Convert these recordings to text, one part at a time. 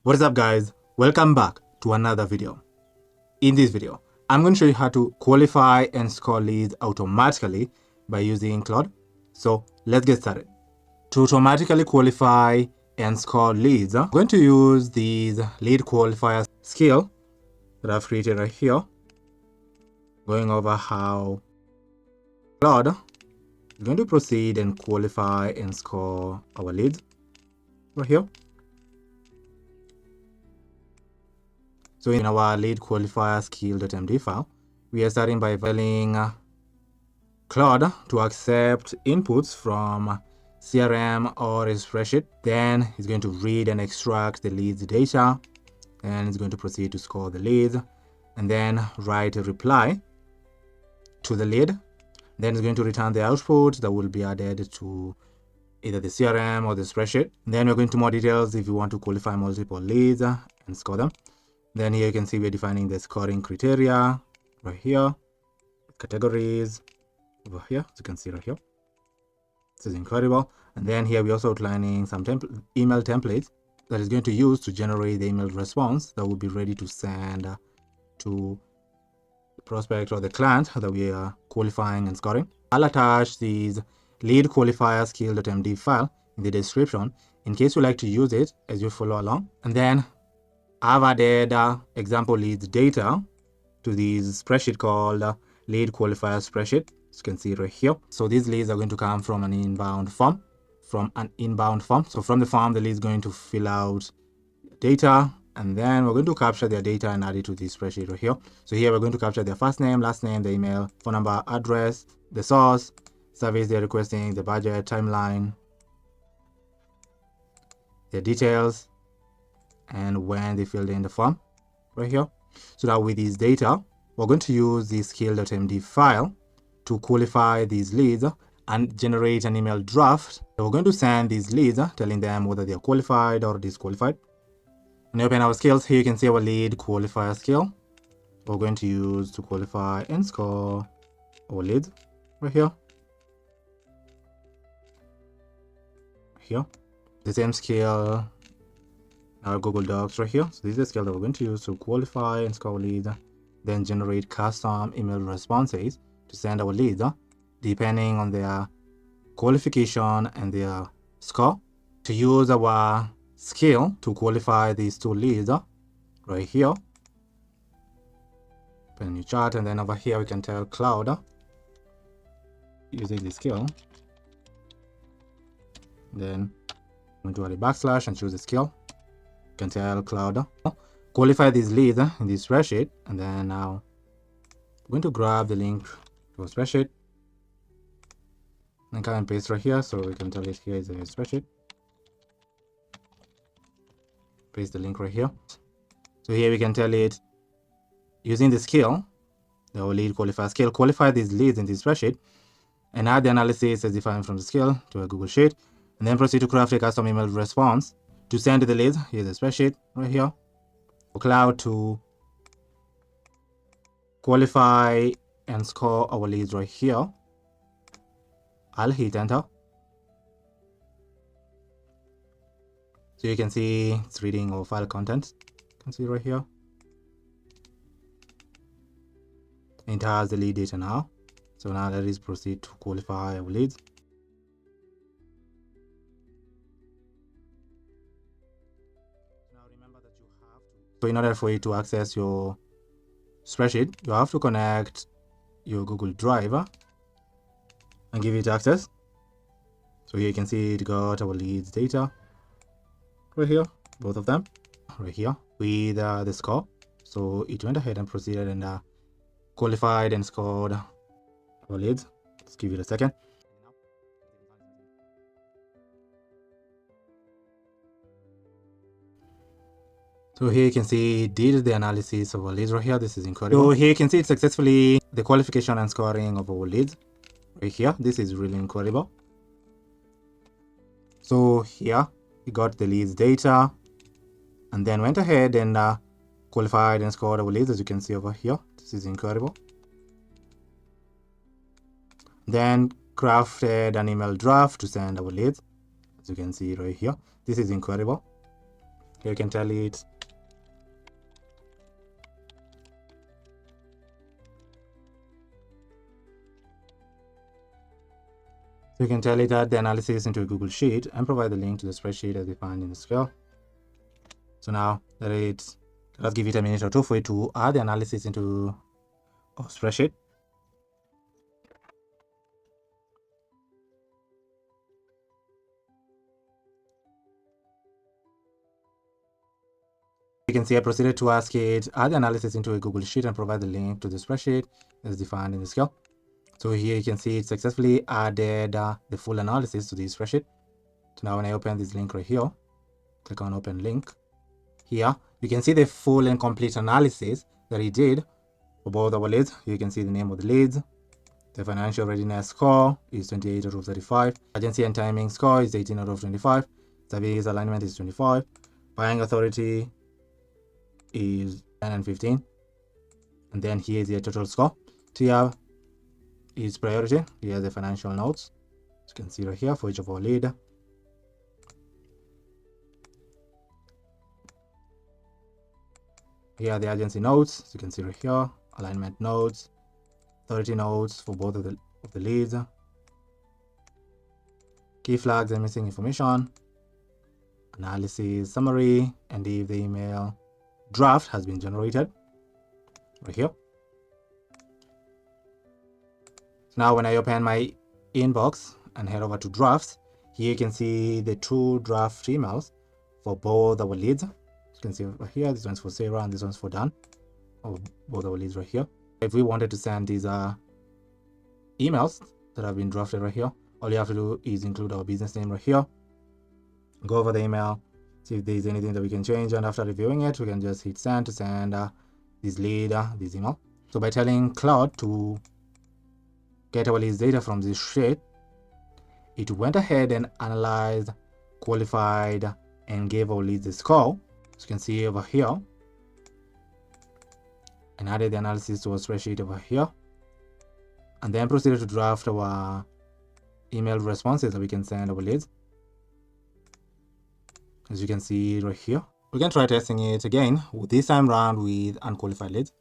What is up, guys? Welcome back to another video. In this video, I'm going to show you how to qualify and score leads automatically by using Claude. So let's get started. To automatically qualify and score leads, I'm going to use these lead qualifier skill that I've created right here, going over how Claude is going to proceed and qualify and score our leads right here. So in our lead qualifier skill.md file, we are starting by telling Claude to accept inputs from CRM or a spreadsheet. Then he's going to read and extract the leads data, and he's going to proceed to score the leads, and then write a reply to the lead. Then he's going to return the output that will be added to either the CRM or the spreadsheet. Then we're going to more details if you want to qualify multiple leads and score them. Then here you can see we're defining the scoring criteria right here, categories over here, as you can see right here. This is incredible. And then here we're also outlining some email templates that is going to use to generate the email response that will be ready to send to the prospect or the client that we are qualifying and scoring. I'll attach these lead qualifier skill.md file in the description in case you like to use it as you follow along. And then I've added example leads data to this spreadsheet called lead qualifier spreadsheet, as you can see right here. So these leads are going to come from an inbound form. So from the form, the lead is going to fill out data, and then we're going to capture their data and add it to this spreadsheet right here. So here we're going to capture their first name, last name, the email, phone number, address, the source, service they're requesting, the budget, timeline, their details, and when they filled in the form right here. So now with this data, we're going to use this skill.md file to qualify these leads and generate an email draft. So we're going to send these leads telling them whether they are qualified or disqualified. When you open our skills, here you can see our lead qualifier skill we're going to use to qualify and score our leads right here. Here, the same skill, our Google Docs right here. So this is the skill that we're going to use to qualify and score leads, then generate custom email responses to send our leads depending on their qualification and their score. To use our skill to qualify these two leads right here, open a new chart, and then over here we can tell Claude using the skill. Then I'm going to add a backslash and choose the skill. You can tell Claude qualify these leads in this spreadsheet, and then now I'm going to grab the link to a spreadsheet and come and paste right here, so we can tell it here is a spreadsheet. Paste the link right here. So here we can tell it using the skill, the lead qualifier skill, qualify these leads in this spreadsheet and add the analysis as defined from the skill to a Google Sheet, and then proceed to craft a custom email response to send to the leads. Here's the spreadsheet right here. For Claude to qualify and score our leads right here, I'll hit enter. So you can see it's reading our file content. You can see right here. It has the lead data now. So now let us proceed to qualify our leads. Now remember that you have to. So in order for you to access your spreadsheet, you have to connect your Google Drive and give it access. So here you can see it got our leads data right here, both of them right here with the score. So it went ahead and proceeded and qualified and scored our leads. Let's give it a second. So here you can see it did the analysis of our leads right here. This is incredible. So here you can see it successfully the qualification and scoring of our leads right here. This is really incredible. So here we got the leads data and then went ahead and qualified and scored our leads, as you can see over here. This is incredible. Then crafted an email draft to send our leads, as you can see right here. This is incredible. Here you can tell it so you can tell it add the analysis into a Google Sheet and provide the link to the spreadsheet as defined in the skill. So now let's give it a minute or two for it to add the analysis into a spreadsheet. You can see I proceeded to ask it add the analysis into a Google Sheet and provide the link to the spreadsheet as defined in the skill. So here you can see it successfully added the full analysis to the spreadsheet. So now when I open this link right here, click on open link. Here you can see the full and complete analysis that he did for both our leads. You can see the name of the leads. The financial readiness score is 28 out of 35. Urgency and timing score is 18 out of 25. Service alignment is 25. Buying authority is 10 and 15. And then here is the total score. Tier is priority. Here are the financial notes. As you can see right here for each of our lead. Here are the urgency notes. As you can see right here. Alignment notes. Authority notes for both of the leads. Key flags and missing information. Analysis summary, and if the email draft has been generated right here. So now when I open my inbox and head over to drafts, here you can see the two draft emails for both our leads. You can see over here, this one's for Sarah and this one's for Dan. Oh, both our leads right here. If we wanted to send these emails that have been drafted right here, all you have to do is include our business name right here. Go over the email, see if there's anything that we can change, and after reviewing it, we can just hit send to send this lead this email. So by telling Claude to get our leads data from this sheet, it went ahead and analyzed, qualified, and gave our leads a score. As you can see over here, and added the analysis to our spreadsheet over here, and then proceeded to draft our email responses that we can send our leads. As you can see right here, we can try testing it again, this time around with unqualified leads.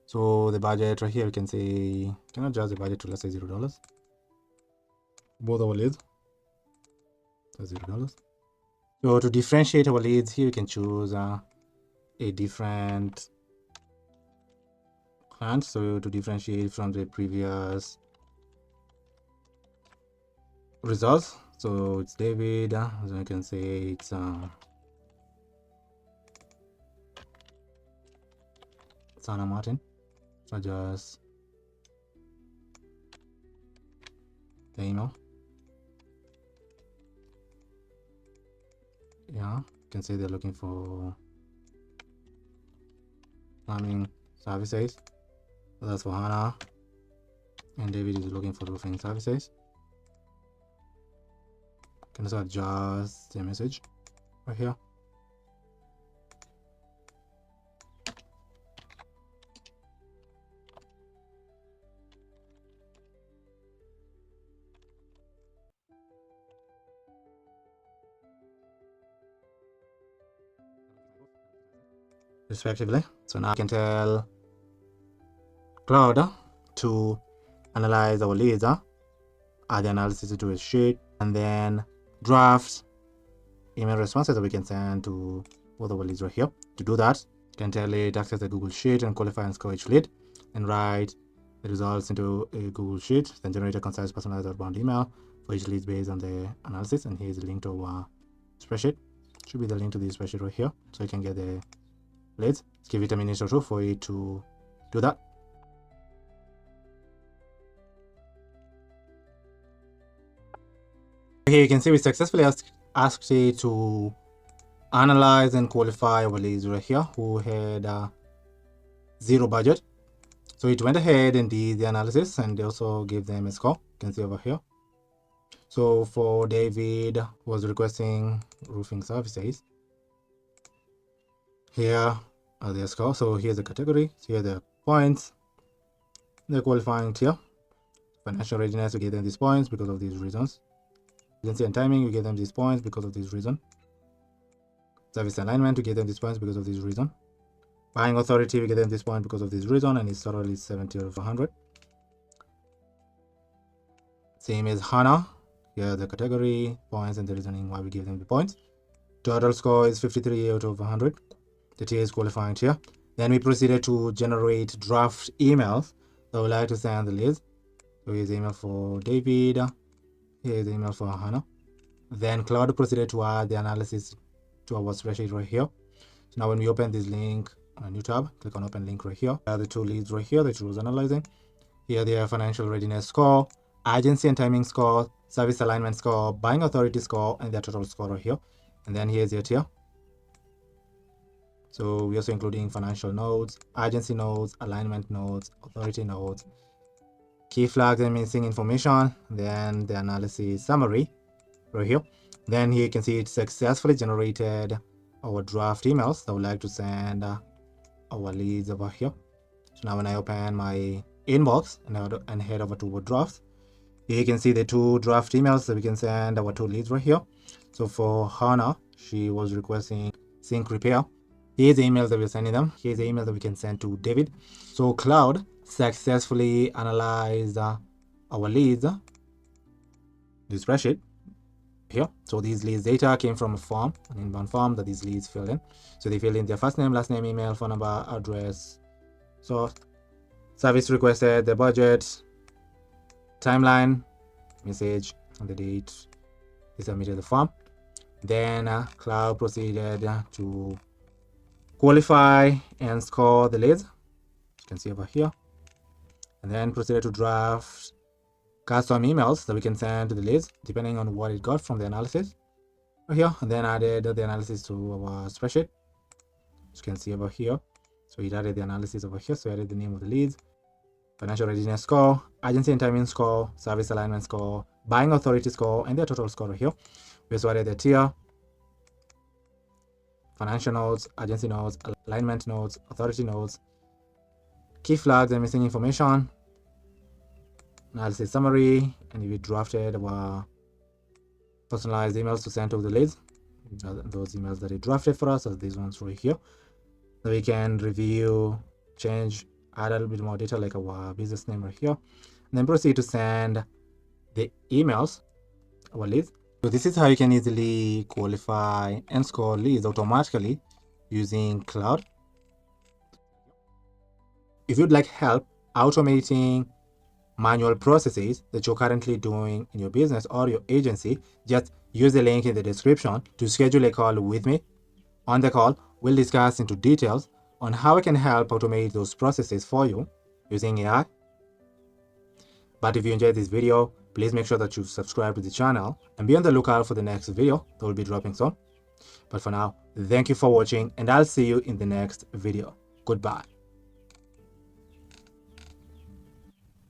So the budget right here, you can say, can adjust the budget to let's say $0. Both our leads, so $0. So to differentiate our leads here, you can choose a different client. So to differentiate from the previous results. So it's David, so I can say it's Sana Martin. So just the email. Yeah, you can say they're looking for plumbing services. So that's for Hannah. And David is looking for roofing services. Can also adjust the message right here. Respectively. So now I can tell Claude to analyze our leads, add the analysis into a sheet, and then draft email responses that we can send to both of our leads right here. To do that, you can tell it access the Google Sheet and qualify and score each lead, and write the results into a Google Sheet, then generate a concise personalized outbound email for each lead based on the analysis. And here's the link to our spreadsheet. Should be the link to the spreadsheet right here, so you can get the leads. Let's give it a minute or two for it to do that. Here you can see we successfully asked it to analyze and qualify our leads right here who had zero budget. So it went ahead and did the analysis and also gave them a score. You can see over here. So for David, who was requesting roofing services, here are their score. So here's the category, here are the points, the qualifying tier. Financial readiness, we gave them these points because of these reasons. Agency and timing, we gave them these points because of this reason. Service alignment, we give them this point because of this reason. Buying authority, we give them this point because of this reason, and it's totally 70 out of 100. Same as HANA. Here the category, points, and the reasoning why we give them the points. Total score is 53 out of 100. The tier is qualifying tier. Then we proceeded to generate draft emails that would like to send the leads. So here's the email for David. Here's the email for Hannah. Then Claude proceeded to add the analysis to our spreadsheet right here. So now when we open this link on a new tab, click on open link right here. There are the two leads right here that she was analyzing. Here they are: financial readiness score, agency and timing score, service alignment score, buying authority score, and their total score right here. And then here's your tier. So we're also including financial nodes, agency nodes, alignment nodes, authority nodes, key flags and missing information, then the analysis summary right here. Then here you can see it successfully generated our draft emails that would like to send our leads over here. So now when I open my inbox and head over to our drafts, here you can see the two draft emails that we can send our two leads right here. So for Hannah, she was requesting sync repair. Here's the emails that we're sending them. Here's the email that we can send to David. So Claude successfully analyzed our leads, the spreadsheet here. So these leads data came from a form, an inbound form that these leads filled in. So they filled in their first name, last name, email, phone number, address, so service requested, the budget, timeline, message, and the date they submitted the form. Then Claude proceeded to qualify and score the leads, you can see over here, and then proceeded to draft custom emails that we can send to the leads depending on what it got from the analysis over here, and then added the analysis to our spreadsheet, as you can see over here. So it added the analysis over here. So I added the name of the leads, financial readiness score, agency and timing score, service alignment score, buying authority score, and their total score over here. We also added the tier, financial nodes, agency nodes, alignment nodes, authority nodes, key flags and missing information, analysis summary, and we drafted our personalized emails to send to the leads. Those emails that he drafted for us, as these ones right here, so we can review, change, add a little bit more detail like our business name right here, and then proceed to send the emails, our leads. So this is how you can easily qualify and score leads automatically using Claude. If you'd like help automating manual processes that you're currently doing in your business or your agency, just use the link in the description to schedule a call with me. On the call, we'll discuss into details on how I can help automate those processes for you using AI. But if you enjoyed this video, please make sure that you subscribe to the channel and be on the lookout for the next video that will be dropping soon. But for now, thank you for watching, and I'll see you in the next video. Goodbye.